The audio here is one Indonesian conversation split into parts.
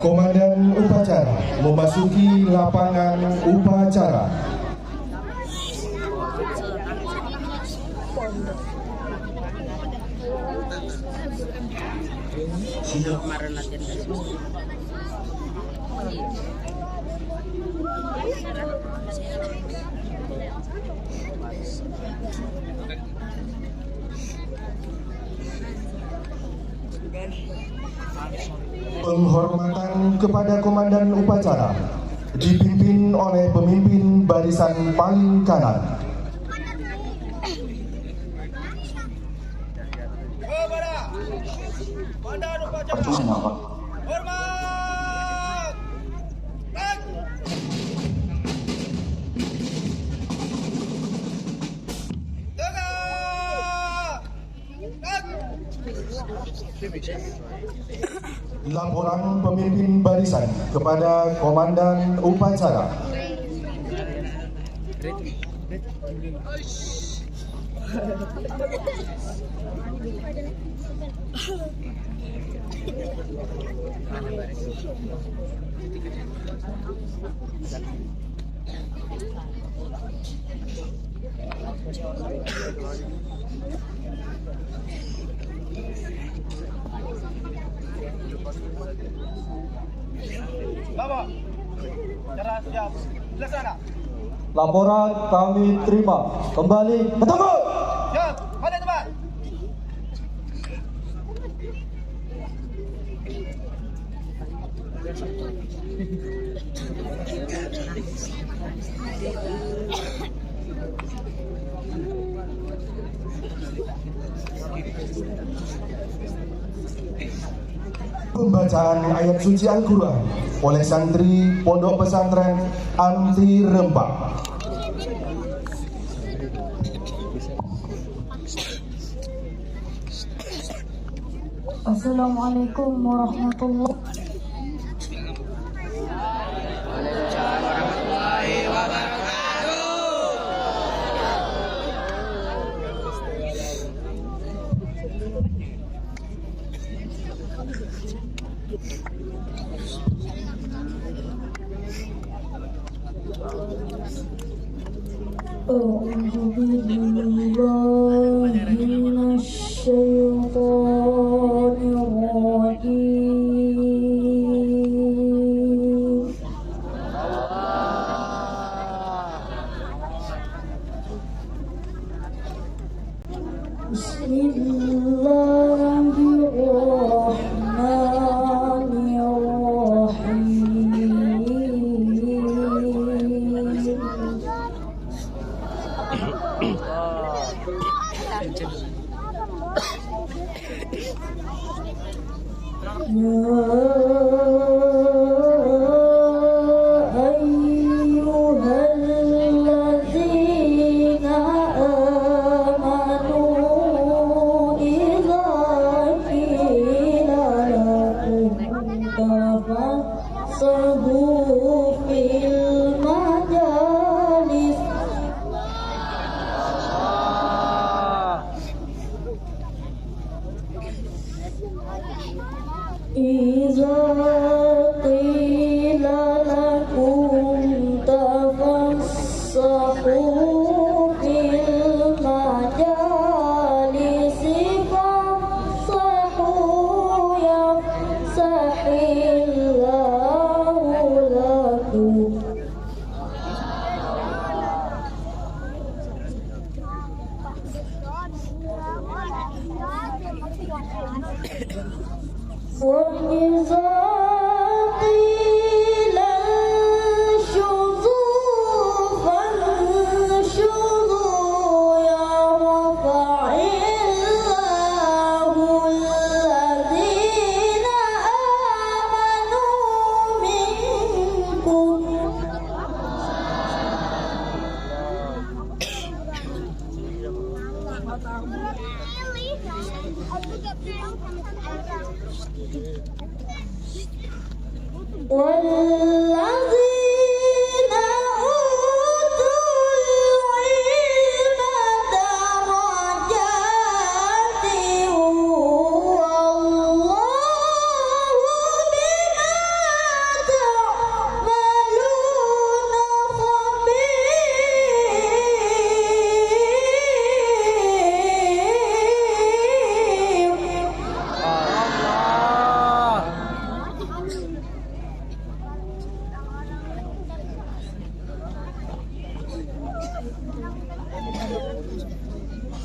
Komandan upacara memasuki lapangan upacara. Penghormatan kepada komandan upacara dipimpin oleh pemimpin barisan paling kanan. Komandan upacara. Hormat. Laporan pemimpin barisan kepada komandan upacara. Bapak, cara siap. Laksana. Laporan kami terima. Kembali bertempur. Siap. Balik tempat. Pembacaan ayat suci Al-Quran oleh santri Pondok Pesantren Anti Rembang. Assalamualaikum warahmatullahi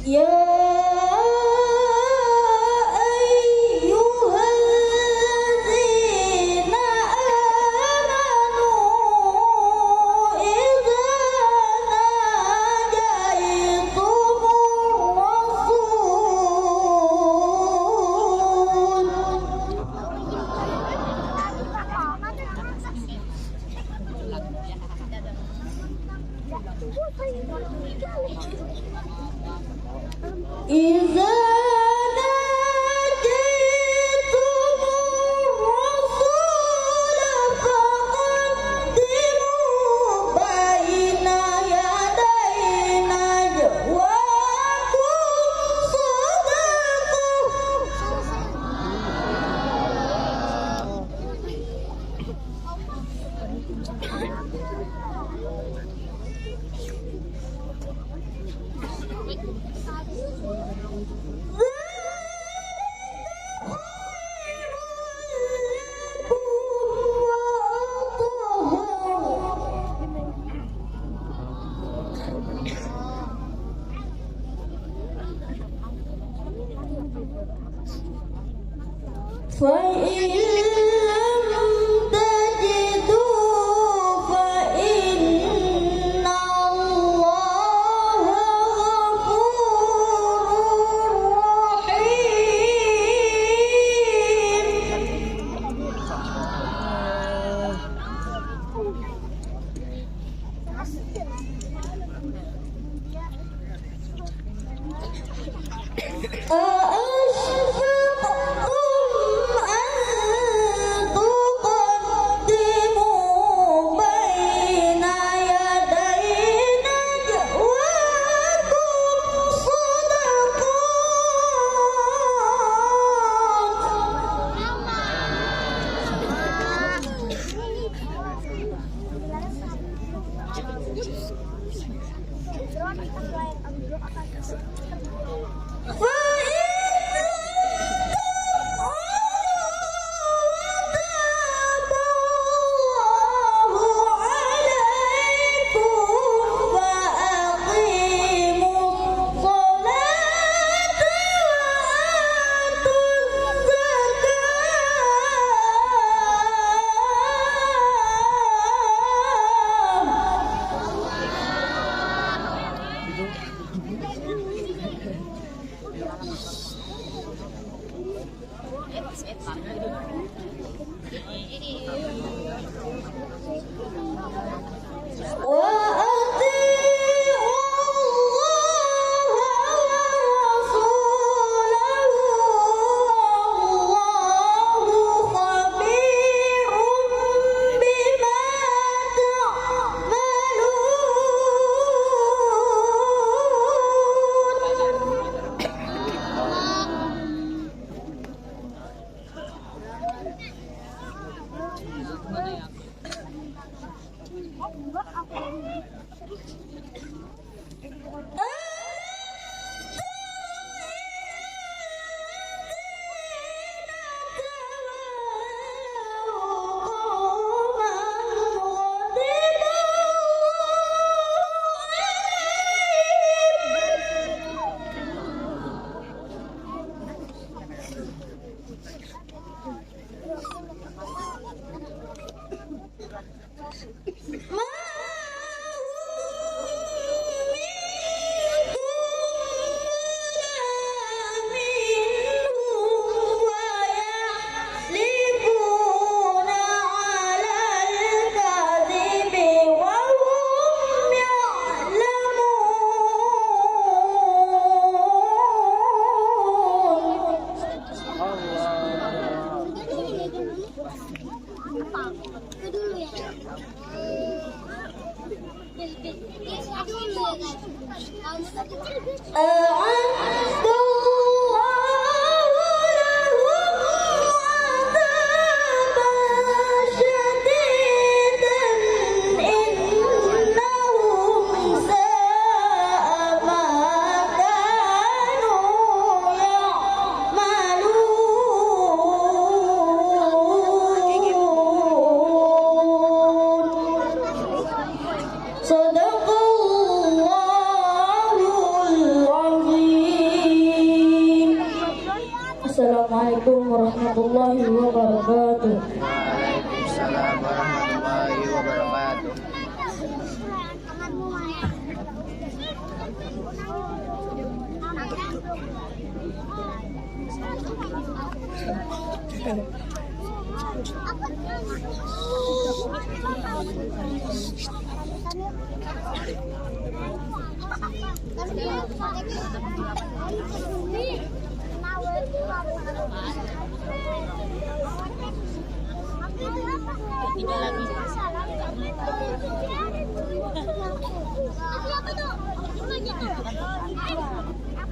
Ya ayyuhallazina amanu idza najaitumur rasul idza فإن لم تجدوا فإن الله غفور Sadaqallahul azim. Assalamualaikum warahmatullahi wabarakatuh. Waalaikumsalam warahmatullahi wabarakatuh.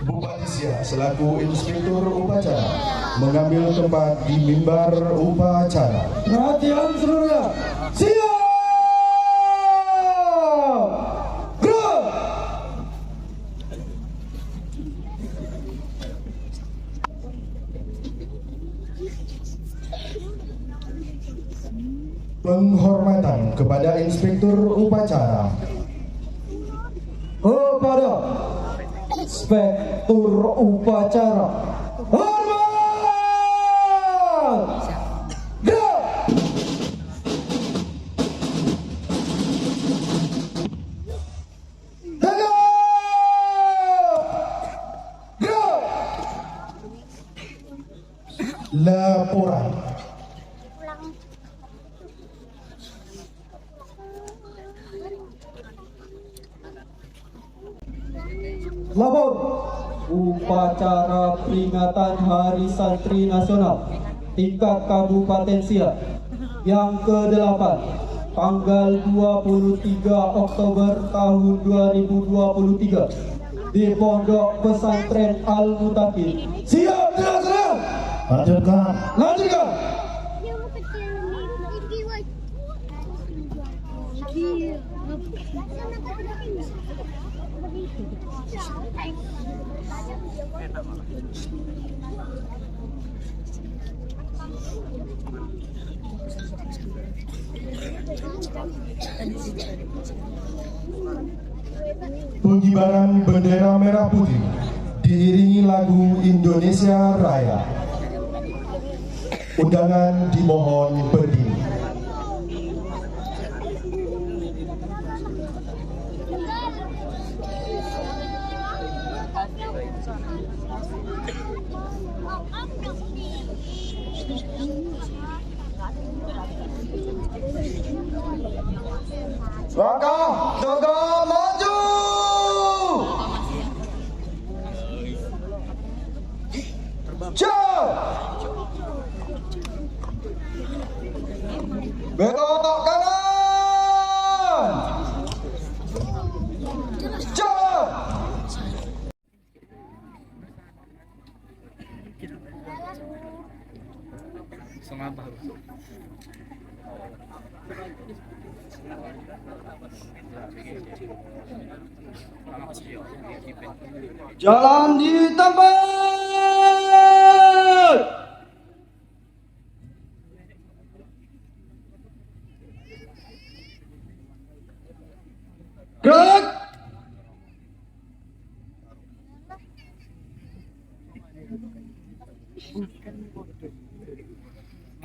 Bupati Siak selaku inspektur upacara mengambil tempat di mimbar upacara. Perhatian seluruhnya. Siap! Gerak! Penghormatan kepada inspektur upacara. Kepada inspektur upacara. Hormat! Gerak! Tegak! Gerak! Laporan. Lapor upacara peringatan Hari Santri Nasional tingkat Kabupaten Siak yang ke-8 tanggal 23 Oktober tahun 2023 di Pondok Pesantren Al-Mutakin. Siap, tenang. Lanjutkan. Lanjutkan. Pengibaran bendera merah putih diiringi lagu Indonesia Raya. Undangan dimohon berdiri. Langkah tegak maju. Cek. Belok kanan. Cek. Jalan di tempat. Gerak.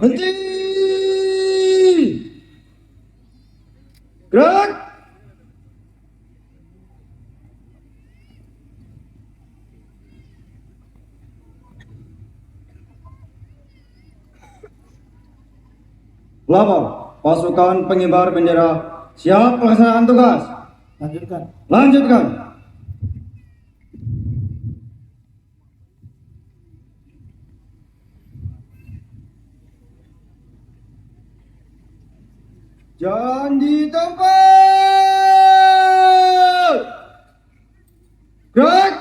Henti. Gerak. Lapor, pasukan pengibar bendera siap pelaksanaan tugas. Lanjutkan. Jangan di tempat. Gerak.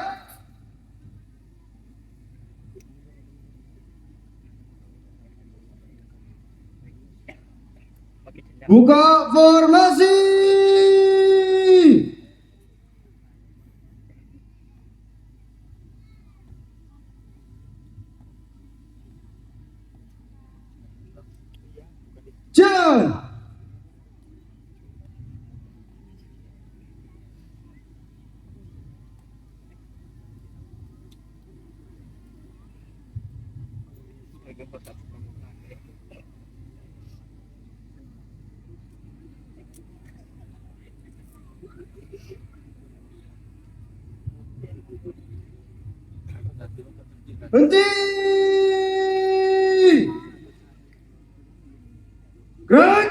Buka formasi. Jalan. Henti! Gerak!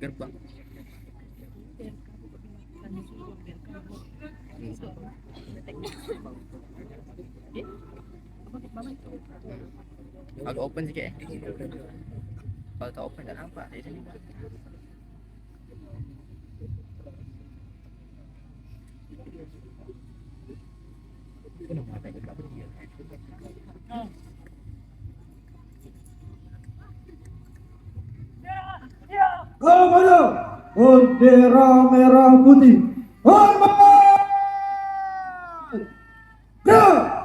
Gerbang. Agak open sih kayak. Kalau tak open tak nampak di sini. Kepada bendera merah putih, hormat! Gerak!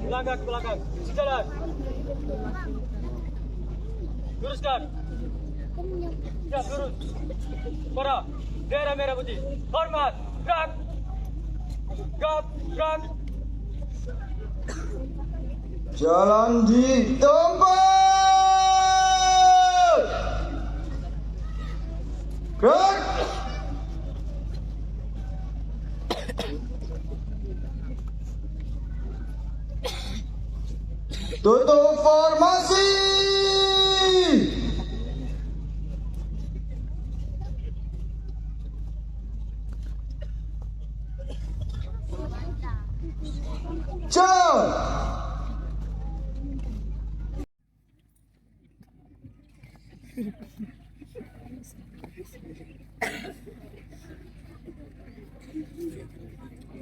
Belakang ke belakang. Sejalan. Luruskan. Siap lurus. Para daerah merah putih. Hormat. Gerak. Gerak. Gerak. Jalan di tempat. Gerak. Tutup formasi. Jalan.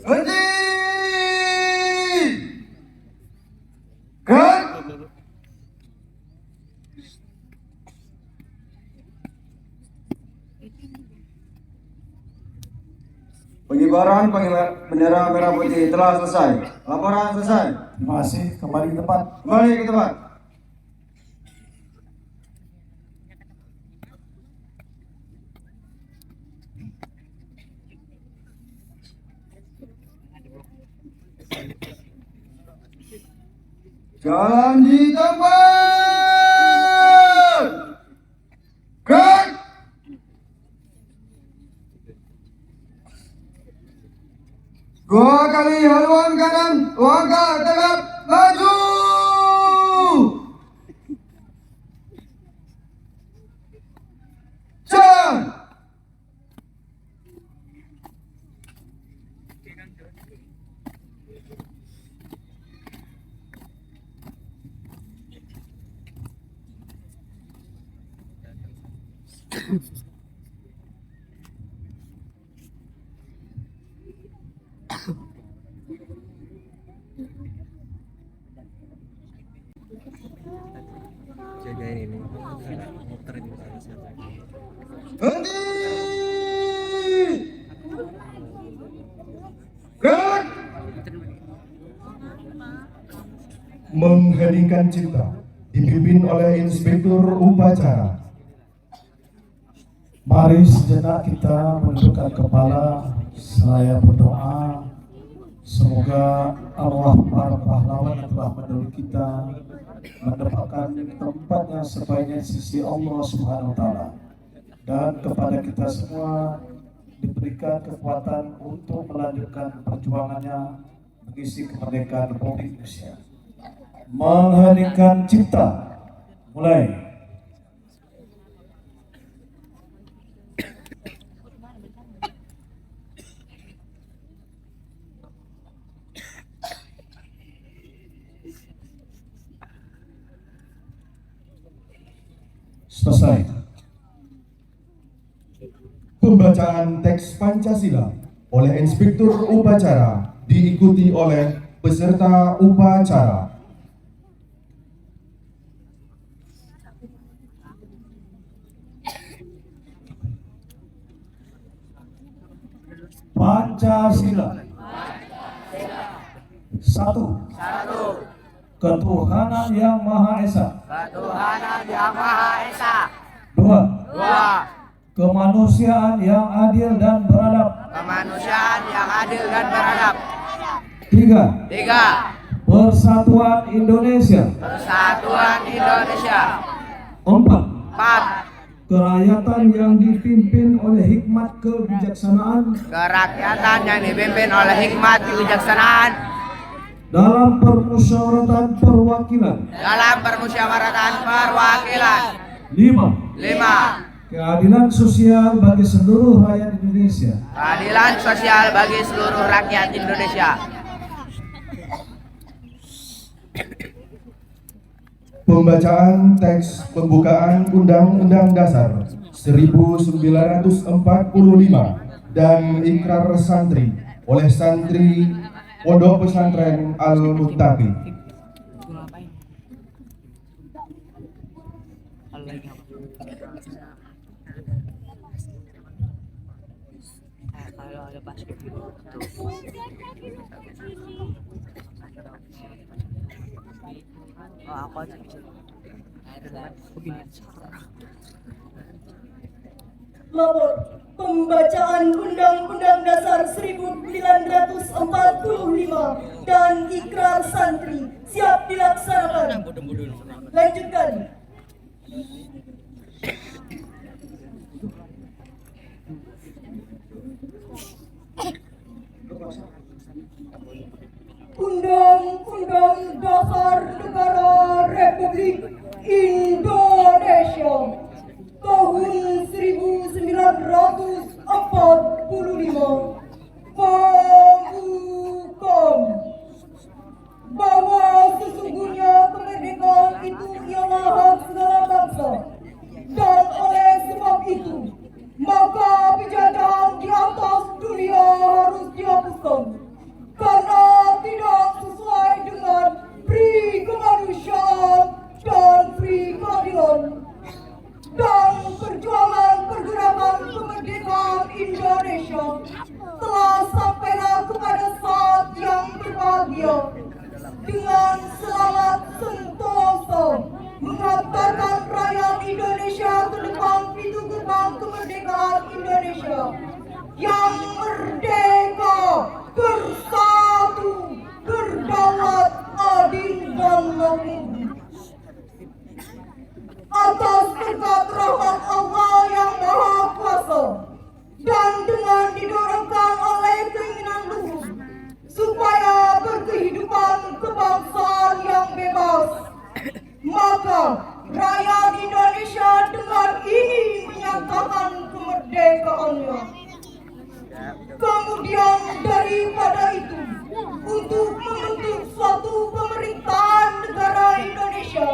Henti. Gerak. Pengibaran bendera merah putih telah selesai. Laporan selesai. Terima kasih. Kembali ke tempat. Kembali ke tempat. Jalan di tempat. Gerak. Dua kali haluan kanan, langkah tegap, maju. Jalan. Jagain ini. Muterin ke sana. Henti. Gerak. Mengheningkan cipta dipimpin oleh Inspektur Upacara. Mari sejenak kita menundukkan kepala seraya berdoa. Semoga arwah para pahlawan yang telah mendahului kita mendapatkan tempatnya sebaiknya di sisi Allah Subhanahu wa Ta'ala, dan kepada kita semua diberikan kekuatan untuk melanjutkan perjuangannya mengisi kemerdekaan Republik Indonesia. Mengheningkan cipta, mulai. Selesai. Pembacaan teks Pancasila oleh Inspektur Upacara diikuti oleh peserta upacara. Pancasila. Satu. Ketuhanan Yang Maha Esa. Ketuhanan Yang Maha Esa. Dua. Dua. Kemanusiaan yang adil dan beradab. Kemanusiaan yang adil dan beradab. Tiga. Tiga. Persatuan Indonesia. Persatuan Indonesia. Empat. Empat. Kerakyatan yang dipimpin oleh hikmat kebijaksanaan Kerakyatan yang dipimpin oleh hikmat kebijaksanaan dalam permusyawaratan perwakilan. dalam permusyawaratan perwakilan. Lima. Lima. Keadilan sosial bagi seluruh rakyat Indonesia. Keadilan sosial bagi seluruh rakyat Indonesia. Pembacaan teks pembukaan Undang-Undang Dasar 1945 dan Ikrar Santri oleh santri Pondok Pesantren Al-Muttaqi. Kalau ada basket aku aja bisa. Lapor pembacaan Undang-Undang Dasar 1945 dan Ikrar Santri siap dilaksanakan. Lanjutkan. Undang-Undang Dasar Negara Republik Indonesia tahun 1945 membuka bahwa sesungguhnya kemerdekaan itu ialah hak segala bangsa, dan oleh sebab itu maka penjajahan di atas dunia harus dihapuskan karena tidak sesuai dengan pri kemanusiaan dan pri keadilan. Dan perjuangan pergerakan kemerdekaan Indonesia telah sampailah kepada saat yang berbahagia dengan selamat sentosa mengantarkan rakyat Indonesia ke depan pintu gerbang kemerdekaan Indonesia yang merdeka, bersatu, berdaulat, adil dan menunggu. Atas berkat rahmat Allah yang Maha Kuasa dan dengan didorongkan oleh keinginan luhur supaya berkehidupan kebangsaan yang bebas, maka rakyat Indonesia dengan ini menyatakan kemerdekaannya. Kemudian daripada itu, untuk membentuk suatu pemerintahan negara Indonesia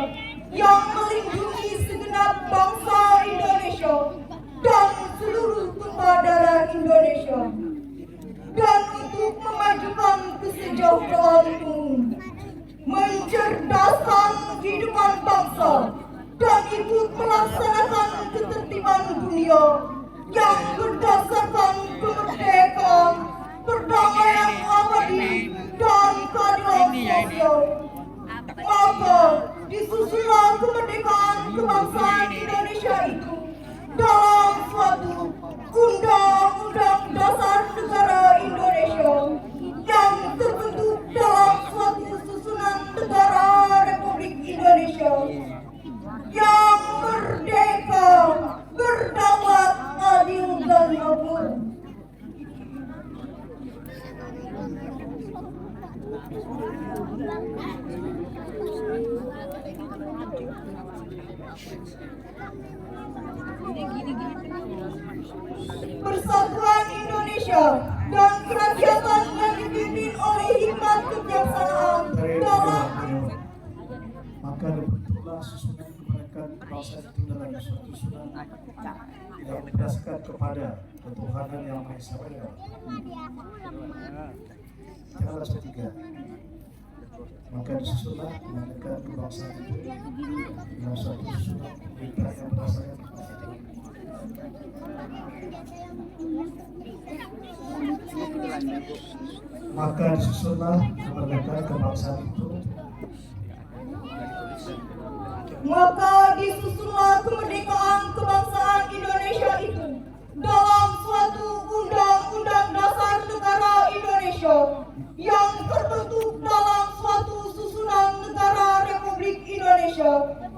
yang melindungi segenap bangsa Indonesia dan seluruh tumpah darah Indonesia, dan untuk memajukan kesejahteraan umum, mencerdaskan kehidupan bangsa, dan ikut melaksanakan ketertiban dunia yang berdasarkan kemerdekaan, perdamaian abadi, dan keadilan sosial. Maka disusunlah kemerdekaan kebangsaan Indonesia itu dalam suatu Undang-Undang Dasar Negara Indonesia yang terbentuk dalam suatu susunan negara Republik Indonesia yang merdeka, berdaulat, adil, dan makmur. Persatuan Indonesia dan kerakyatan yang dipimpin oleh hikmat kebijaksanaan dalam maka dibentuklah susunan kemerdekaan kebangsaan itu dalam suatu susunan yang berdasarkan kepada ketuhanan yang Maha Esa. Yang ketiga, maka disusunlah kemerdekaan kebangsaan itu dalam suatu susunan pemerintah yang berdasarkan maka disusunlah kemerdekaan kebangsaan itu Indonesia itu dalam suatu Undang-Undang Dasar Negara Indonesia yang terbentuk dalam suatu susunan negara Republik Indonesia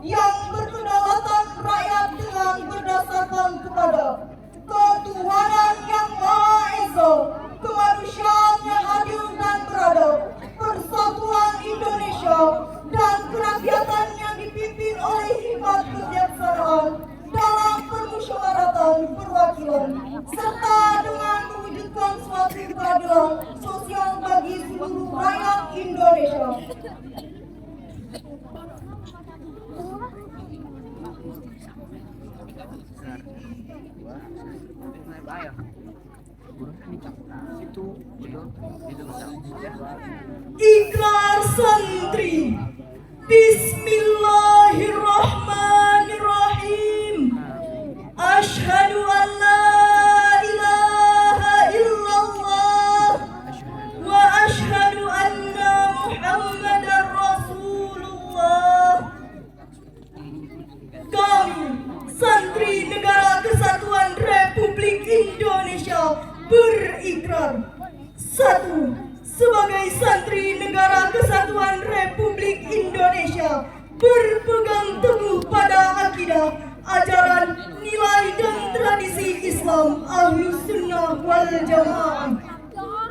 yang berkedaulatan rakyat dengan berdasarkan kepada ketuhanan yang Maha Esa, kemanusiaan yang adil dan beradab, persatuan Indonesia, dan kerakyatan yang dipimpin oleh hikmat kebijaksanaan dalam permusyawaratan perwakilan, serta dengan mewujudkan suatu keadilan sosial bagi seluruh rakyat Indonesia. Ikrar santri. Bismillahirrahmanirrahim. Asyhadu an la ilaha illallah wa asyhadu anna Muhammadar Rasulullah. Kami, santri Negara Kesatuan Republik Indonesia, berikrar. 1. Sebagai santri Negara Kesatuan Republik Indonesia, berpegang teguh pada akidah, ajaran, nilai, dan tradisi Islam Ahlus Sunnah wal Jamaah.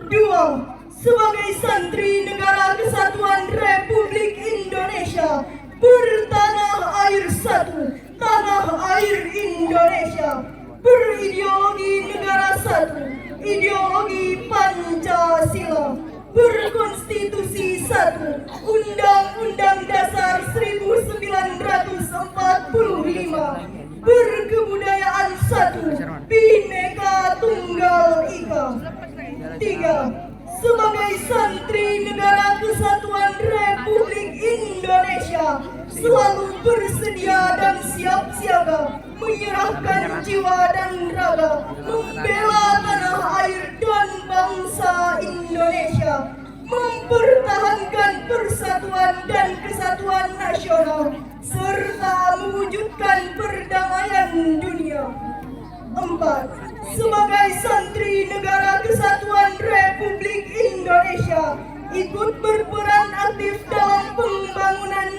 2. Sebagai santri Negara Kesatuan Republik Indonesia, bertanah air satu, tanah air Indonesia, berideologi negara satu, ideologi Pancasila, berkonstitusi satu, Undang-Undang Dasar 1945, berkebudayaan satu, Bhinneka Tunggal Ika. 3. Sebagai santri Negara Kesatuan Republik Indonesia, selalu bersedia dan siap siaga menyerahkan jiwa dan raga membela tanah air dan bangsa Indonesia, mempertahankan persatuan dan kesatuan nasional serta mewujudkan perdamaian dunia. 4. Sebagai santri Negara Kesatuan Republik Indonesia, ikut berperan aktif dalam pembangunan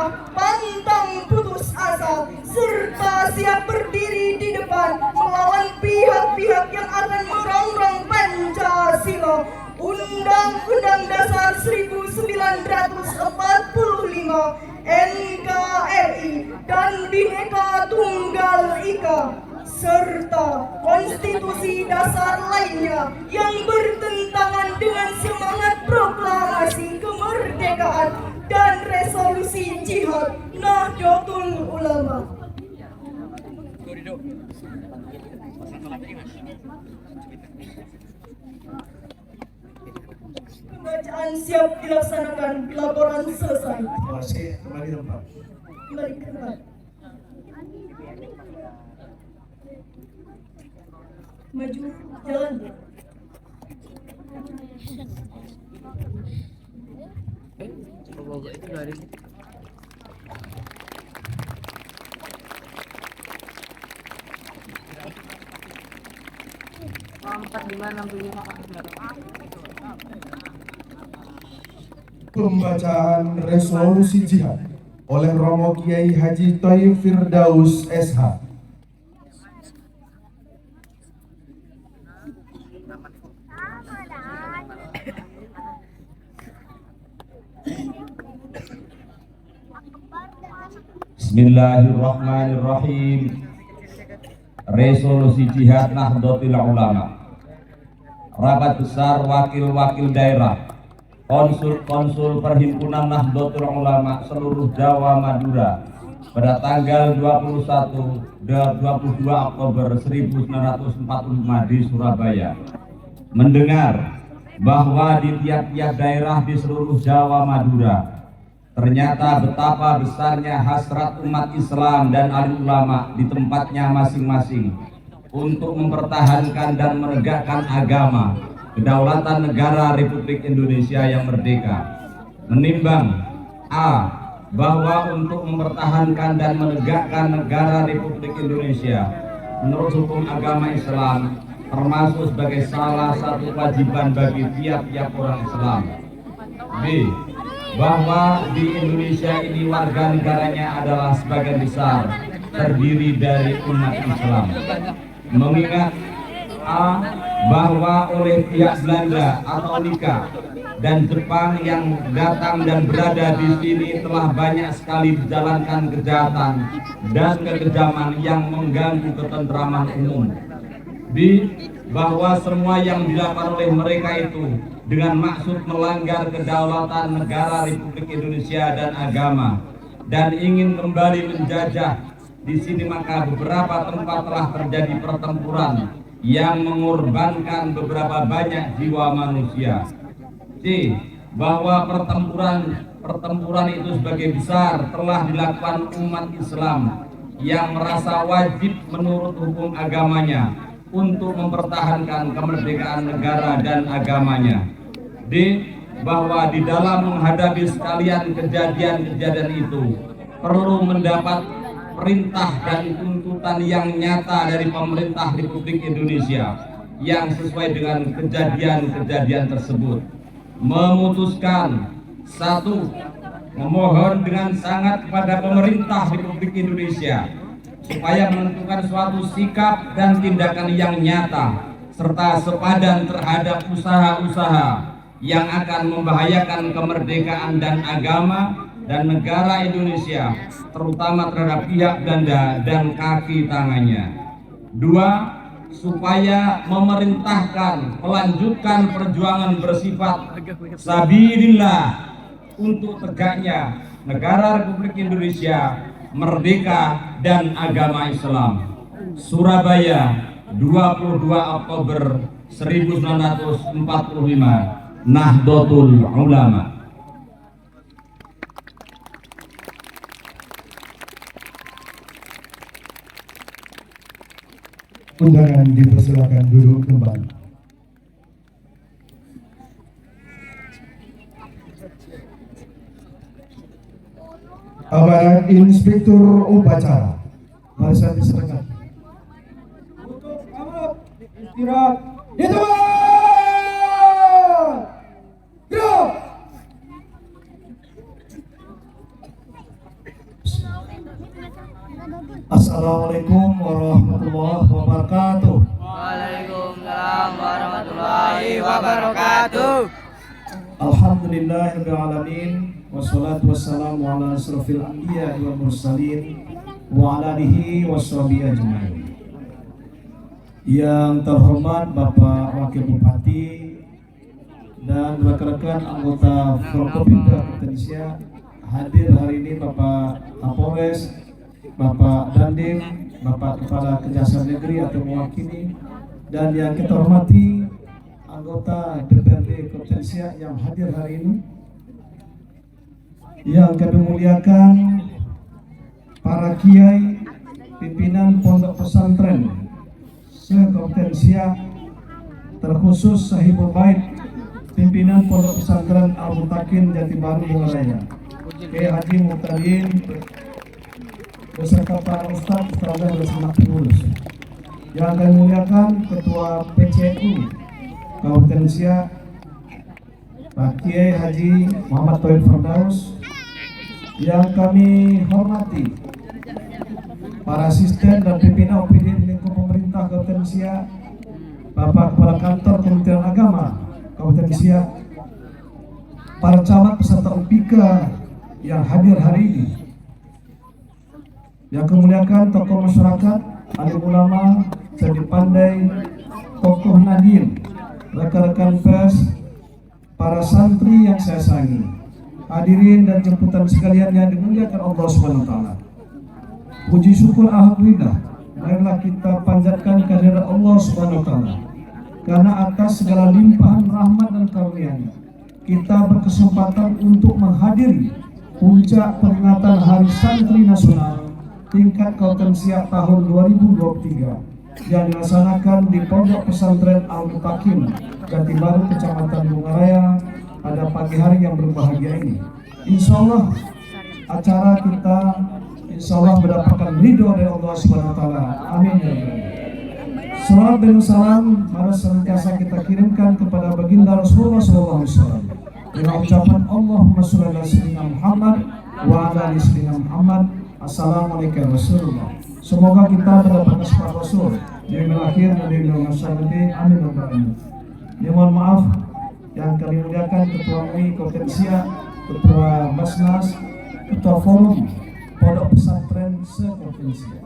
menyerah, pantang putus asa, serta siap berdiri di depan melawan pihak-pihak yang akan merongrong Pancasila, Undang-Undang Dasar 1945, NKRI, dan Bhinneka Tunggal Ika, serta konstitusi dasar lainnya yang bertentangan dengan semangat proklamasi kemerdekaan dan resolusi jihad Nahdlatul Ulama. Pembacaan siap dilaksanakan, laporan selesai. Terima kasih. Kembali tempat. Kembali ke tempat. Maju, jalan. Bawa itu dari Pembacaan resolusi jihad oleh Romo Kiai Haji Thayyib Firdaus SH. Bismillahirrahmanirrahim. Resolusi jihad Nahdlatul Ulama. Rapat besar wakil-wakil daerah, konsul-konsul Perhimpunan Nahdlatul Ulama seluruh Jawa Madura pada tanggal 21 dan 22 Oktober 1945 di Surabaya mendengar bahwa di tiap-tiap daerah di seluruh Jawa Madura ternyata betapa besarnya hasrat umat Islam dan alim ulama di tempatnya masing-masing untuk mempertahankan dan menegakkan agama, kedaulatan negara Republik Indonesia yang merdeka. Menimbang A. bahwa untuk mempertahankan dan menegakkan negara Republik Indonesia menurut hukum agama Islam termasuk sebagai salah satu kewajiban bagi tiap-tiap orang Islam. B. bahwa di Indonesia ini warga negaranya adalah sebagian besar terdiri dari umat Islam. Mengingat A. bahwa oleh pihak Belanda atau Nika dan Jepang yang datang dan berada di sini telah banyak sekali dijalankan kejahatan dan kekejaman yang mengganggu ketentraman umum. B. bahwa semua yang dilakukan oleh mereka itu dengan maksud melanggar kedaulatan negara Republik Indonesia dan agama dan ingin kembali menjajah di sini, maka beberapa tempat telah terjadi pertempuran yang mengorbankan beberapa banyak jiwa manusia. C. bahwa pertempuran itu sebagai besar telah dilakukan umat Islam yang merasa wajib menurut hukum agamanya untuk mempertahankan kemerdekaan negara dan agamanya. D. bahwa di dalam menghadapi sekalian kejadian-kejadian itu perlu mendapat perintah dan tuntutan yang nyata dari pemerintah Republik Indonesia yang sesuai dengan kejadian-kejadian tersebut. Memutuskan 1. memohon dengan sangat kepada pemerintah Republik Indonesia supaya menentukan suatu sikap dan tindakan yang nyata serta sepadan terhadap usaha-usaha yang akan membahayakan kemerdekaan dan agama dan negara Indonesia, terutama terhadap pihak Belanda dan kaki tangannya. 2. supaya memerintahkan melanjutkan perjuangan bersifat sabilillah untuk tegaknya negara Republik Indonesia merdeka dan agama Islam. Surabaya, 22 Oktober 1945, Nahdlatul Ulama. Undangan dipersilakan duduk kembali. Amanat Inspektur Upacara. Mari saya diserahkan. Untuk amanat istirahat di tempat. Gerak. Assalamualaikum warahmatullahi wabarakatuh. Waalaikumsalam warahmatullahi wabarakatuh. Alhamdulillahirabbil alamin wassalatu wassalamu ala asrofil anbiya wal mursalin wa ala alihi washabihi ajmain. Yang terhormat Bapak Wakil Bupati dan rekan-rekan anggota Forkopimda Indonesia, hadir hari ini Bapak Kapolres, Bapak Dandim, Bapak Kepala Kejaksaan Negeri atau mewakili, dan yang kita hormati anggota DPRD Kabupaten Siak yang hadir hari ini. Yang kami muliakan para kiai, pimpinan pondok pesantren se-Kabupaten Siak, terkhusus Sahibul Bait, pimpinan pondok pesantren Al-Mutakin Jati Baru Bungaraya, Kiai Haji Muhtadin beserta para ustadz, ustadzah dan segenap pengurus. Yang kami muliakan Ketua PCNU Kabupaten Siak, Pak Kiai Haji Muhammad Tauhid Firdaus. Yang kami hormati para asisten dan pimpinan OPD di lingkup pemerintah Kabupaten Siak, Bapak Kepala Kantor Kementerian Agama Kabupaten Siak, para camat peserta UPIKA yang hadir hari ini. Yang kemuliakan tokoh masyarakat, alim ulama, cerdik pandai, tokoh Nahdien, rekan-rekan pers, para santri yang saya sayangi, hadirin dan jemputan sekalian yang dimuliakan Allah Subhanahu wa taala. Puji syukur alhamdulillah, marilah kita panjatkan kehadirat Allah Subhanahu wa taala. Karena atas segala limpahan rahmat dan karunia-Nya, kita berkesempatan untuk menghadiri puncak peringatan Hari Santri Nasional tingkat Kabupaten Siak tahun 2023 yang dilaksanakan di Pondok Pesantren Al-Mutakin Jati Baru, Kecamatan Bungaraya pada pagi hari yang berbahagia ini. Insya Allah acara kita mendapatkan ridho dari Allah Subhanahu wa taala. Amin ya rabbal alamin. Salawat dan salam harus senantiasa kita kirimkan kepada baginda Rasulullah SAW dengan ucapan Allahumma sholli ala sayyidina Muhammad wa ala ali sayyidina Muhammad. Assalamualaikum Rasulullah. Semoga kita mendapatkan syafaat Rasul di akhir dan di masyarakat. Amin ya rabbal alamin. Mohon maaf yang kami muliakan Ketua MUI Kabupaten Siak, Ketua Basnas, Ketua Forum Pondok Pesantren se-Kabupaten Siak,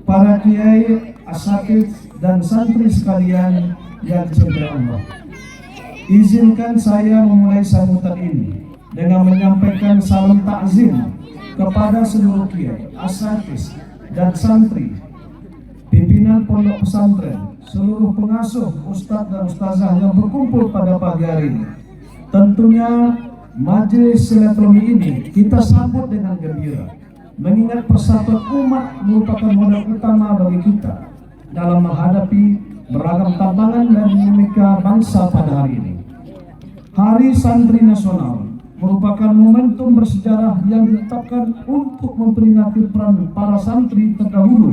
para kiai, asatidz dan santri sekalian yang dicintai Allah. Izinkan saya memulai sambutan ini dengan menyampaikan salam takzim kepada seluruh kiai, asatidz dan santri, pimpinan pondok pesantren, seluruh pengasuh, ustadz dan ustazah yang berkumpul pada pagi hari ini. Tentunya majelis silaturahmi ini kita sambut dengan gembira, mengingat persatuan umat merupakan modal utama bagi kita dalam menghadapi beragam tantangan dan dinamika bangsa pada hari ini. Hari Santri Nasional merupakan momentum bersejarah yang ditetapkan untuk memperingati peran para santri terdahulu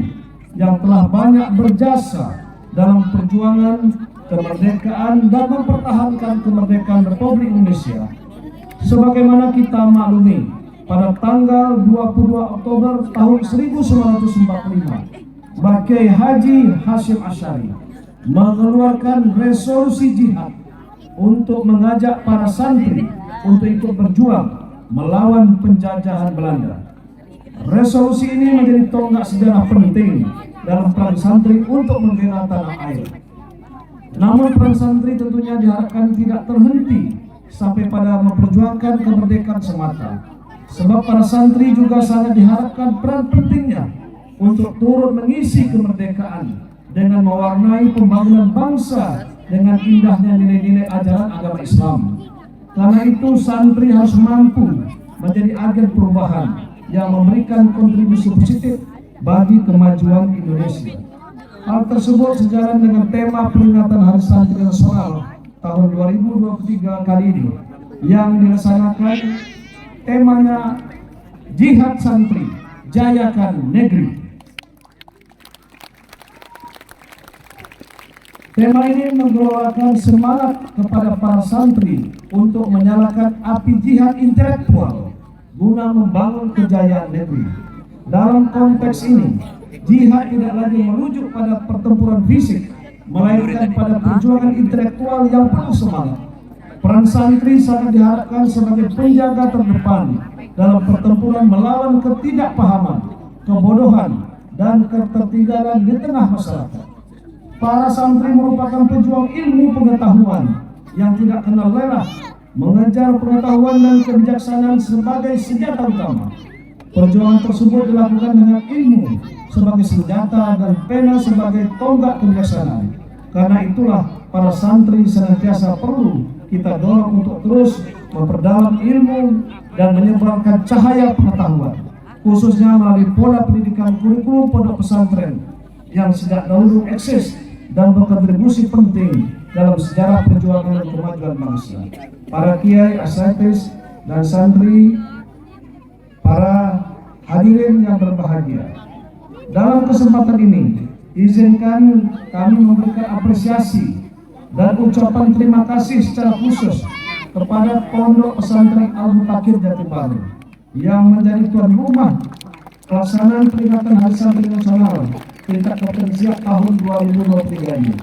yang telah banyak berjasa dalam perjuangan kemerdekaan dan mempertahankan kemerdekaan Republik Indonesia. Sebagaimana kita maklumi, pada tanggal 22 Oktober tahun 1945, Mbah Kiai Haji Hashim Asy'ari mengeluarkan resolusi jihad untuk mengajak para santri untuk ikut berjuang melawan penjajahan Belanda. Resolusi ini menjadi tonggak sejarah penting dalam peran santri untuk membela tanah air. Namun peran santri tentunya diharapkan tidak terhenti sampai pada memperjuangkan kemerdekaan semata. Sebab para santri juga sangat diharapkan peran pentingnya untuk turut mengisi kemerdekaan dengan mewarnai pembangunan bangsa dengan indahnya nilai-nilai ajaran agama Islam. Karena itu santri harus mampu menjadi agen perubahan yang memberikan kontribusi positif bagi kemajuan Indonesia. Hal tersebut sejalan dengan tema peringatan Hari Santri Nasional tahun 2023 kali ini yang dilaksanakan temanya Jihad Santri, Jayakan Negeri. Tema ini menggelorakan semangat kepada para santri untuk menyalakan api jihad intelektual guna membangun kejayaan negeri. Dalam konteks ini, jihad tidak lagi merujuk pada pertempuran fisik, melainkan pada perjuangan intelektual yang penuh semangat. Peran santri sangat diharapkan sebagai penjaga terdepan dalam pertempuran melawan ketidakpahaman, kebodohan, dan ketertinggalan di tengah masyarakat. Para santri merupakan pejuang ilmu pengetahuan yang tidak kenal lelah, mengejar pengetahuan dan kebijaksanaan sebagai senjata utama. Perjuangan tersebut dilakukan dengan ilmu sebagai senjata dan pena sebagai tonggak kebijaksanaan. Karena itulah para santri senantiasa perlu kita dorong untuk terus memperdalam ilmu dan menyebarkan cahaya pengetahuan, khususnya melalui pola pendidikan kurikulum pondok pesantren yang sejak dahulu eksis dan berkontribusi penting dalam sejarah perjuangan dan kemajuan bangsa. Para kiai, asatidz, dan santri, para hadirin yang berbahagia, dalam kesempatan ini izinkan kami memberikan apresiasi dan ucapan terima kasih secara khusus kepada Pondok Pesantren Al-Mutakir Jatibaru yang menjadi tuan rumah pelaksanaan peringatan Hari Santri Nasional tingkat Kopda tahun 2023 ini.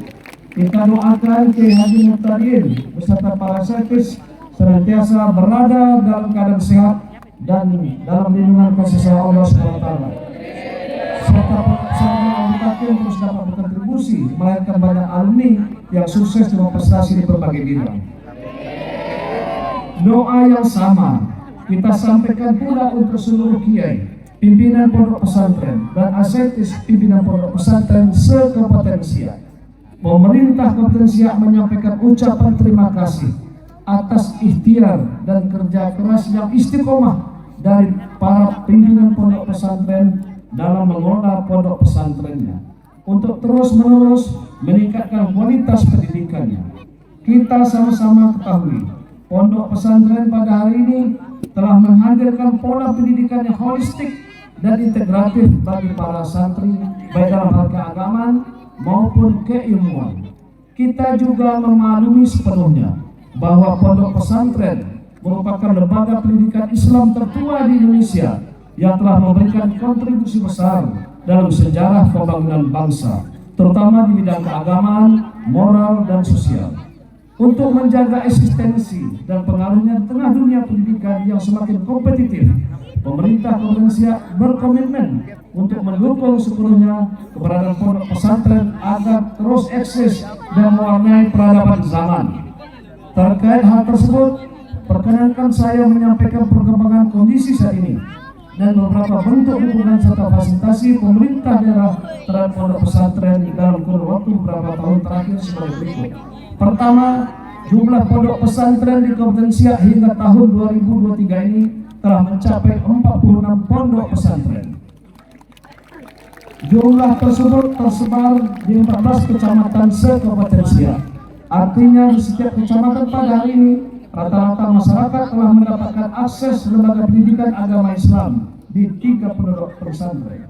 Kita doakan Kiai Haji Muhtadin beserta para asatidz senantiasa berada dalam keadaan sehat dan dalam lindungan kasih sayang Allah SWT. Serta pesantren Al-Mutakir terus dapat berkontribusi melahirkan banyak alumni yang sukses dengan prestasi di berbagai bidang. Doa yang sama kita sampaikan pula untuk seluruh kiai, pimpinan pondok pesantren, dan asatidz pimpinan pondok pesantren se-Kabupaten Siak. Pemerintah Kabupaten Siak menyampaikan ucapan terima kasih atas ikhtiar dan kerja keras yang istiqomah dari para pimpinan pondok pesantren dalam mengelola pondok pesantrennya untuk terus-menerus meningkatkan kualitas pendidikannya. Kita sama-sama ketahui, pondok pesantren pada hari ini telah menghadirkan pola pendidikan yang holistik dan integratif bagi para santri, baik dalam hal keagamaan maupun keilmuan. Kita juga memaklumi sepenuhnya bahwa pondok pesantren merupakan lembaga pendidikan Islam tertua di Indonesia yang telah memberikan kontribusi besar dalam sejarah pembangunan bangsa, terutama di bidang keagamaan, moral, dan sosial. Untuk menjaga eksistensi dan pengaruhnya di tengah dunia pendidikan yang semakin kompetitif, pemerintah Kabupaten Siak berkomitmen untuk mendukung sepenuhnya keberadaan pondok pesantren agar terus eksis dan mewarnai peradaban zaman. Terkait hal tersebut, perkenankan saya menyampaikan perkembangan kondisi saat ini dan beberapa bentuk dukungan serta fasilitasi pemerintah daerah terhadap pondok pesantren dalam kurun waktu beberapa tahun terakhir sebagai berikut. Pertama, jumlah pondok pesantren di Kabupaten Siak hingga tahun 2023 ini telah mencapai 46 pondok pesantren. Jumlah tersebut tersebar di 14 kecamatan se-Kabupaten Siak. Artinya di setiap kecamatan pada hari ini rata-rata masyarakat telah mendapatkan akses lembaga pendidikan agama Islam di 3 pondok pesantren.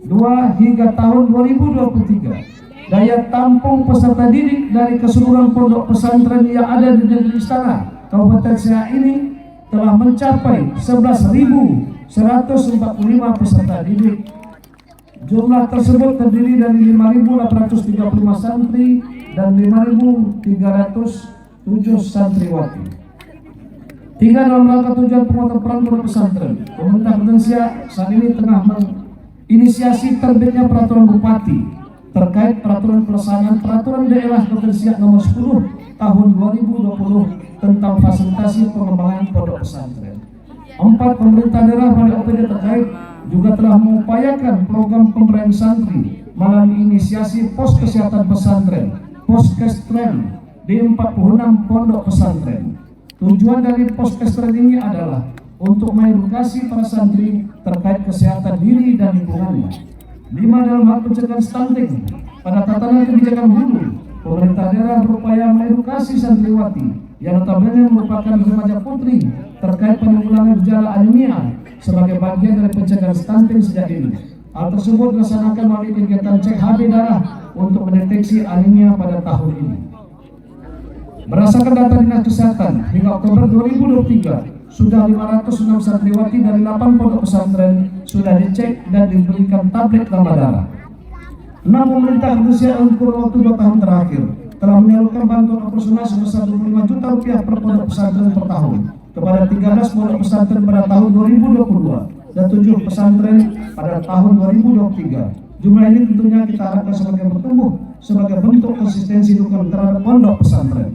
2. Hingga tahun 2023, daya tampung peserta didik dari keseluruhan pondok pesantren yang ada di negeri Istana Kabupaten Siak ini telah mencapai 11.145 peserta didik. Jumlah tersebut terdiri dari 5.835 santri dan 5.307 santriwati. Tinggal dalam rangka tujuan penguatan peran pondok pesantren, pemerintah Kabupaten Siak saat ini tengah menginisiasi terbitnya peraturan bupati terkait peraturan pelaksanaan peraturan daerah Kabupaten Siak nomor 10 tahun 2020 tentang fasilitasi pengembangan pondok pesantren. 4. Pemerintah daerah melalui OPD terkait juga telah mengupayakan program pemberdayaan santri melalui inisiasi pos kesehatan pesantren, Poskestren, di 46 pondok pesantren. Tujuan dari Poskestren ini adalah untuk mengedukasi para santri terkait kesehatan diri dan lingkungannya. 5. Dalam hal pencegahan stunting, pada tatanan kebijakan hulu, pemerintah daerah berupaya mengedukasi santriwati yang notabene merupakan remaja putri terkait penanggulangan gejala anemia sebagai bagian dari pencegahan stunting sejak dini. Hal tersebut dilaksanakan melalui kegiatan cek HB darah untuk mendeteksi anemia pada tahun ini. Berdasarkan data Dinas Kesehatan hingga Oktober 2023, sudah 506 santriwati dari 8 pondok pesantren sudah dicek dan diberikan tablet tambah darah. 6 pemerintah Indonesia dalam kurun waktu 2 tahun terakhir telah menyalurkan bantuan operasional sebesar 25 juta rupiah per pondok pesantren per tahun kepada 13 pondok pesantren pada tahun 2022 dan 7 pesantren pada tahun 2023. Jumlah ini tentunya kita harapkan semakin bertumbuh sebagai bentuk konsistensi dukungan terhadap pondok pesantren.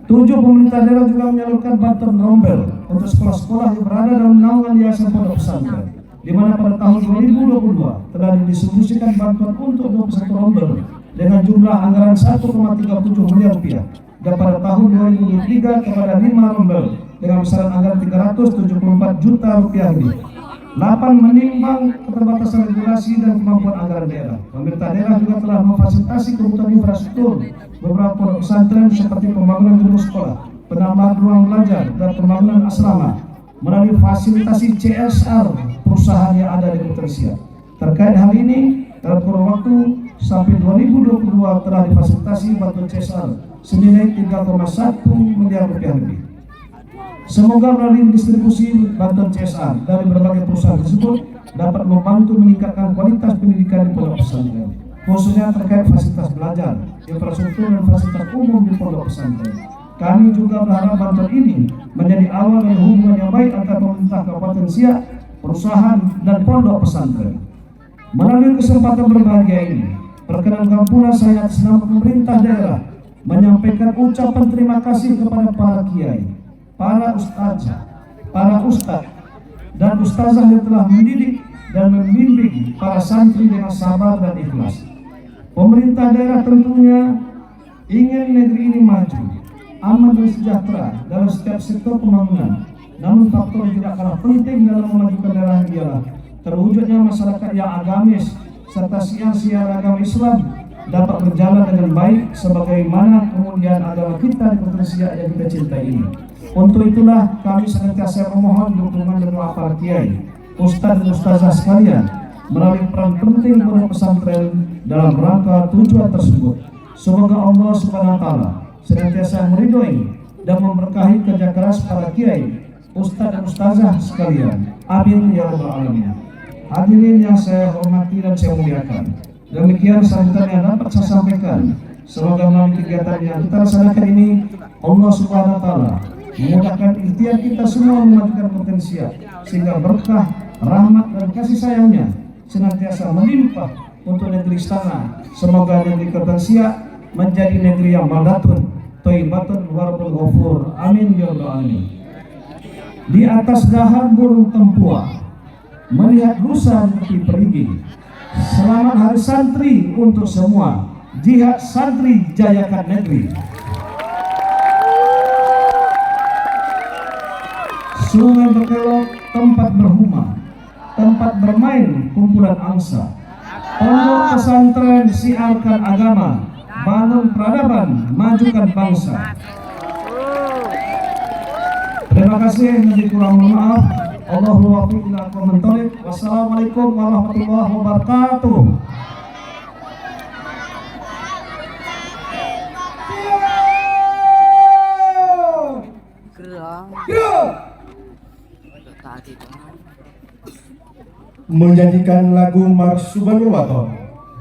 7 pemerintah daerah juga menyalurkan bantuan rombel untuk sekolah-sekolah yang berada dalam naungan yayasan pondok pesantren, di mana pada tahun 2022 telah didistribusikan bantuan untuk 21 rombel dengan jumlah anggaran 1,37 miliar rupiah, dan pada tahun 2023 kepada 5 rombel dengan besaran anggaran 374 juta rupiah lebih. 8 menimbang keterbatasan regulasi dan kemampuan anggaran daerah. Pemerintah daerah juga telah memfasilitasi kebutuhan infrastruktur beberapa pondok pesantren seperti pembangunan gedung sekolah, penambahan ruang belajar, dan pembangunan asrama melalui fasilitasi CSR perusahaan yang ada di Kementerian Siap. Terkait hal ini, dalam kurun waktu sampai 2022 telah difasilitasi bantuan CSR senilai 3,1 miliar rupiah lebih. Semoga melalui distribusi bantuan CSR dari berbagai perusahaan tersebut dapat membantu meningkatkan kualitas pendidikan di pondok pesantren, khususnya terkait fasilitas belajar, infrastruktur dan fasilitas umum di pondok pesantren. Kami juga berharap bantuan ini menjadi awal dari hubungan yang baik antara pemerintah Kabupaten Siak, perusahaan, dan pondok pesantren. Melalui kesempatan berbahagia ini, perkenankan pula saya atas nama pemerintah daerah menyampaikan ucapan terima kasih kepada para kiai, para ustadz dan ustazah yang telah mendidik dan membimbing para santri dengan sabar dan ikhlas. Pemerintah daerah tentunya ingin negeri ini maju, aman dan sejahtera dalam setiap sektor pembangunan. Namun faktor yang tidak kalah penting dalam memajukan daerah ialah terwujudnya masyarakat yang agamis serta siar agama Islam dapat berjalan dengan baik sebagaimana kemuliaan agama kita di Kementerian Siak yang kita cintai ini. Untuk itulah kami senantiasa memohon dukungan dan doa para kiai, ustadz dan ustazah sekalian melalui peran penting pondok pesantren dalam rangka tujuan tersebut. Semoga Allah Subhanahu wa taala senantiasa meridhoi dan memberkahi kerja keras para kiai, ustadz dan ustazah sekalian. Amin ya rabbal alamin. Hadirin yang saya hormati dan saya muliakan, demikian sambutan yang dapat saya sampaikan. Semoga melalui kegiatan yang kita laksanakan ini Allah Subhanahu wa taala memudahkan ikhtiar kita semua memajukan potensi sehingga berkah, rahmat dan kasih sayangnya senantiasa melimpah untuk negeri istana. Semoga negeri Kementerian Siak menjadi negeri yang baldatun, thayyibatun warabul ghafur. Amin ya rabbal alamin. Di atas dahan burung tempua melihat lusa di perigi. Selamat Hari Santri untuk semua. Jihad santri jayakan negeri. Sungai berkelok, tempat berhuma, tempat bermain kumpulan angsa. Pondok pesantren siarkan agama, bangun peradaban, majukan bangsa. Terima kasih, lebih kurang maaf. Allahumma waffiq ila aqwamit thoriq. Wassalamualaikum warahmatullahi wabarakatuh. Menyanyikan lagu Mars Subhanul Waton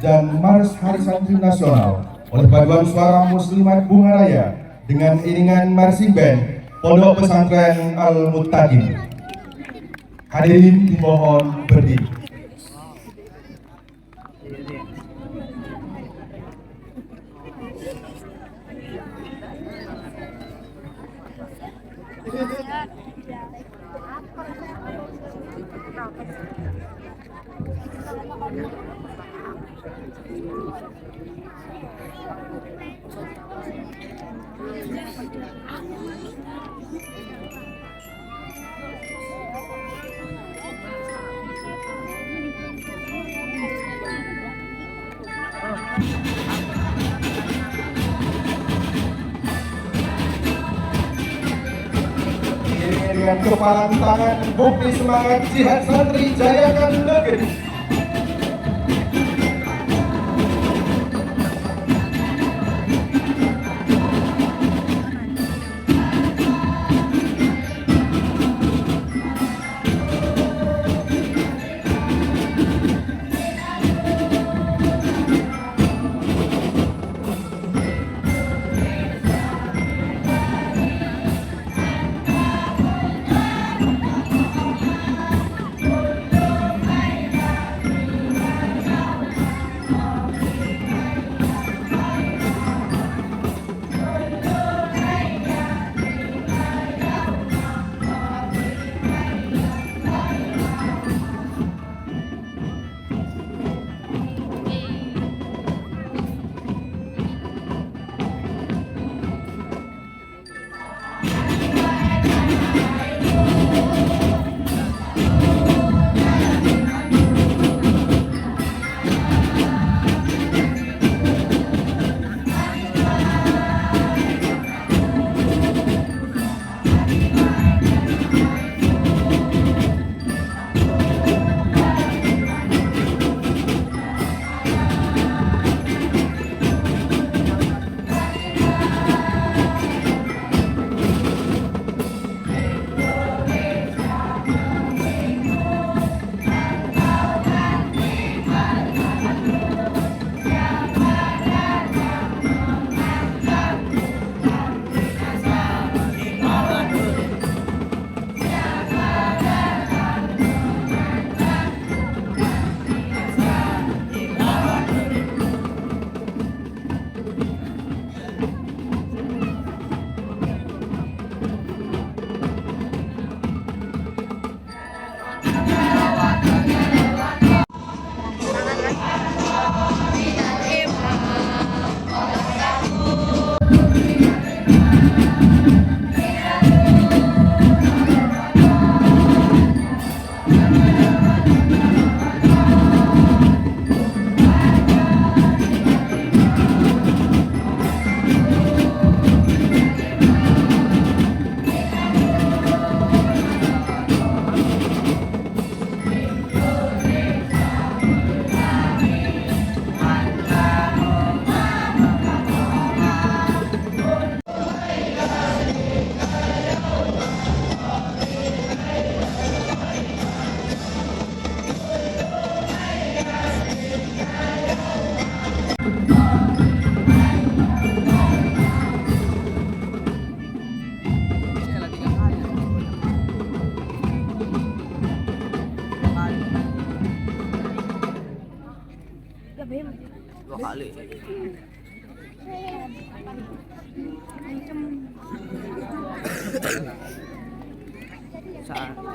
dan Mars Hari Santri Nasional oleh paduan suara Muslimat Bunga Raya dengan iringan marching band Pondok Pesantren Al-Muttaqin. Hadirin dimohon berdiri. Dengan kepalan tangan, bukti semangat jihad santri jayakan negeri. berapa kali. Santri.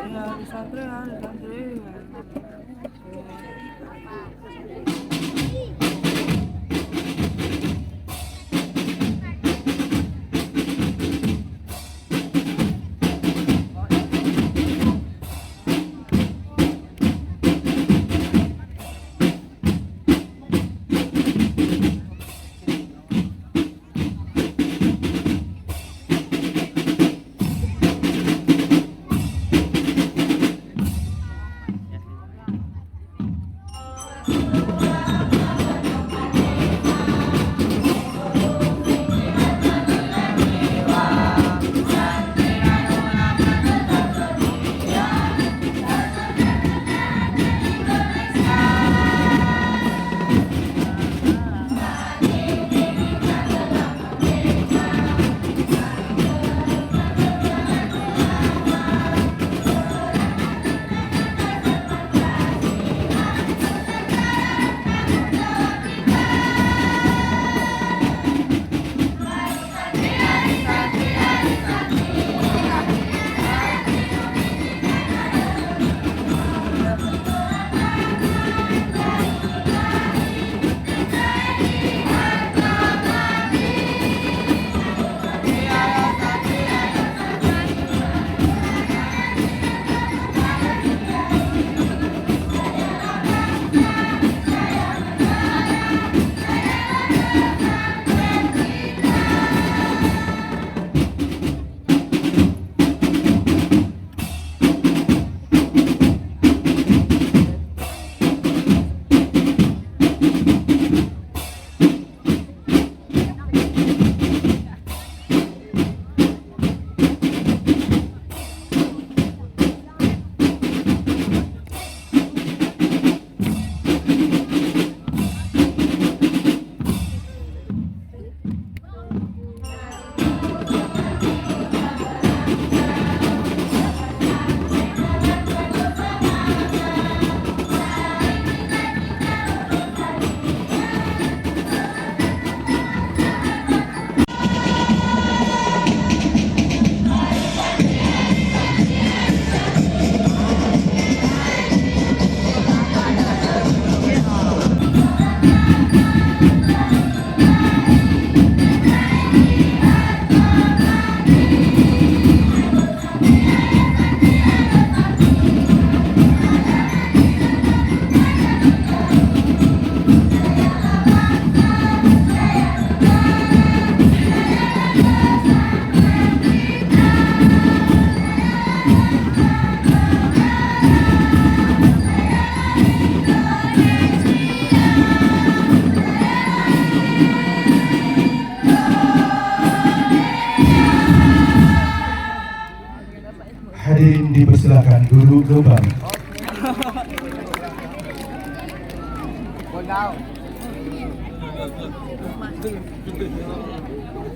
Hadirin dipersilakan duduk kembali.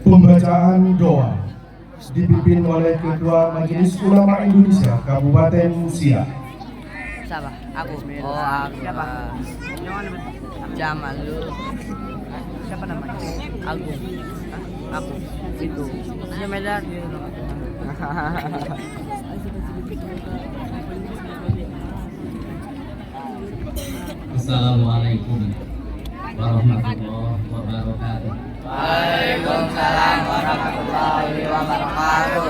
Pembacaan doa dipimpin oleh Ketua Majelis Ulama Indonesia Kabupaten Siak. Siapa? Aku. Oh, aku. Siapa? Jamal lu. Siapa namanya? Aku. Aku. Itu. Dia Medan. Assalamualaikum warahmatullahi wabarakatuh. Waalaikumsalam warahmatullahi wabarakatuh.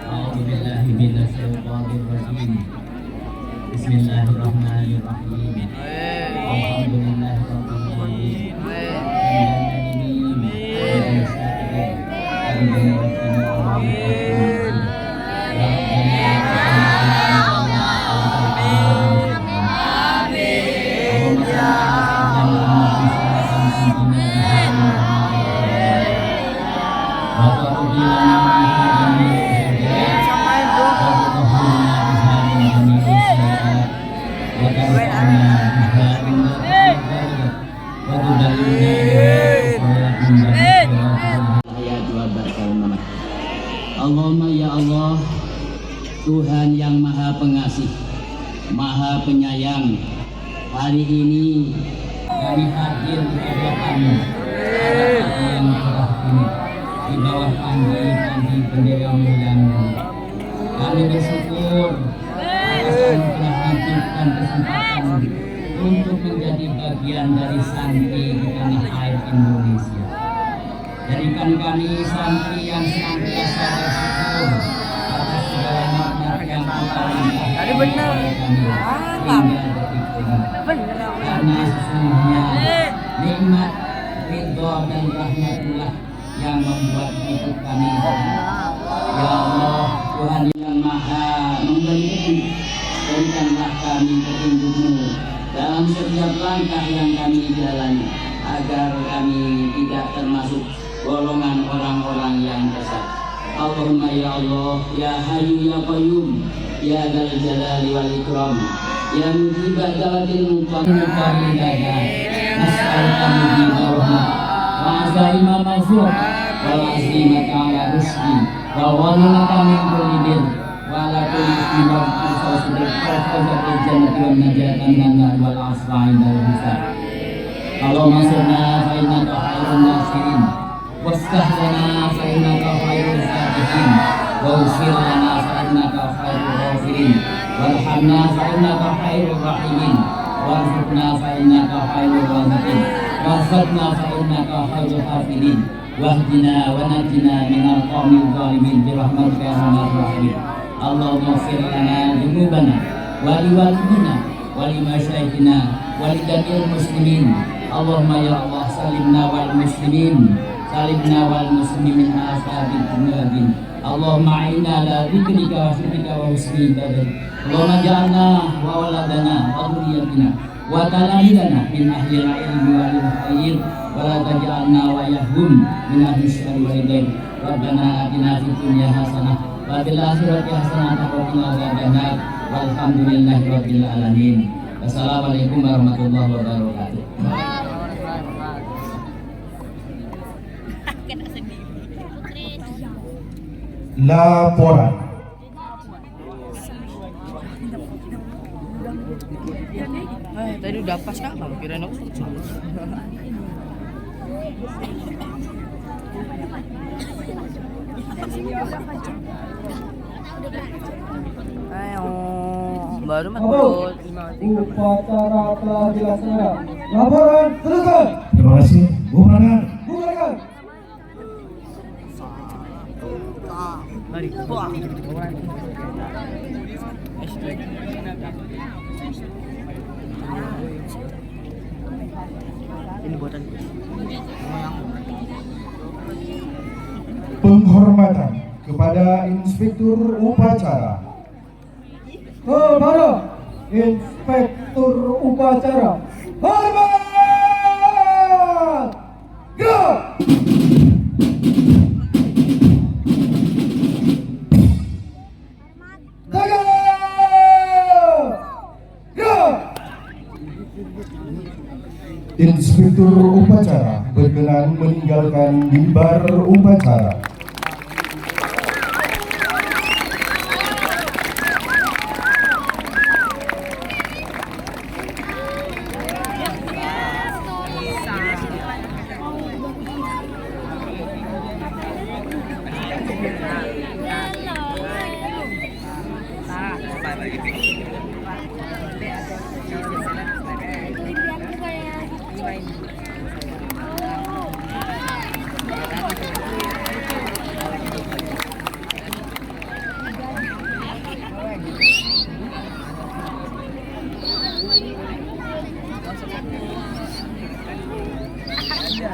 A'udzubillahi minasyaitonir rajim. Bismillahirrahmanirrahim. Alhamdulillahi rabbil Allahumma ya Allah, Tuhan yang maha pengasih, maha penyayang, hari ini kami hadir di hadapanmu yang cerah ini di bawah panji bendera muliamu. Kami bersyukur atas anugerah hidup dan kesempatan untuk menjadi bagian dari santri di tanah air Indonesia. Jadikan kami santri yang senantiasa bersyukur atas segala nikmat yang Engkau limpahkan kepada kami hingga detik ini. Karena sesungguhnya nikmat, ridho dan rahmatullah yang membuat hidup kami bahagia. Ya Allah, Tuhan yang Maha Memberi, berikanlah kami petunjuk-Mu dalam setiap langkah yang kami jalani, agar kami tidak termasuk golongan orang-orang yang sesat. Allahumma ya Allah, ya Hayyu ya Qayyum, ya Dzal Jalali wal Ikram, ya Mujibad da'watil muqarrabin lana, nas'aluka mujibah rahmat wa azaima maghfirah wa azimata ala rusdi wa walinaka min kulli bir wa ala kulli istimar kusasudik wa jannati wa najatan minan wal asra'in wal hisab. Allahumma sirna fa innaka khairun nasirin wastahdana fa innaka khairul fatihin wa usir lana fa innaka khairul ghafirin warhamna fa innaka khairul rahimin warzuqna fa innaka khairul raziqin warzuqna fa innaka khairul hafidin wahdina wa najina minal qawmil zalimin birahmatika ya arhamar rahimin. Allahumma ighfir lana dzunubana wa liwalidina wa limasyayikhina wa lidamil muslimin. Allahumma ya Allah salimna wal muslimin, salimna wal muslimin asabil junubin. Allahumma a'inna ala dzikrika wa syukrika wa husni ibadah. Allahumma ja'alna wa waladana wa dhurriyyatina wa talamidana min ahlil ilmi wal khair wa la taj'alna wa yahum min ahli syarri wal bayn. Rabbana atina fid dunya hasanah wa fil akhirati hasanah wa qina adzabannar. Walhamdulillahi rabbil alamin. Wassalamualaikum warahmatullahi wabarakatuh. Laporan. Tadi udah pas kan? Kirain aku ayo, baru betul. Upacara telah dilaksanakan. Laporan selesai. Terima kasih, Bubarkan. Bubarkan. Mari. Ini buatan Penghormatan kepada Inspektur Upacara. Kepada Inspektur Upacara. Hormat! Gerak! Jaga! Gerak! Inspektur Upacara berkenan meninggalkan mimbar upacara. Iya,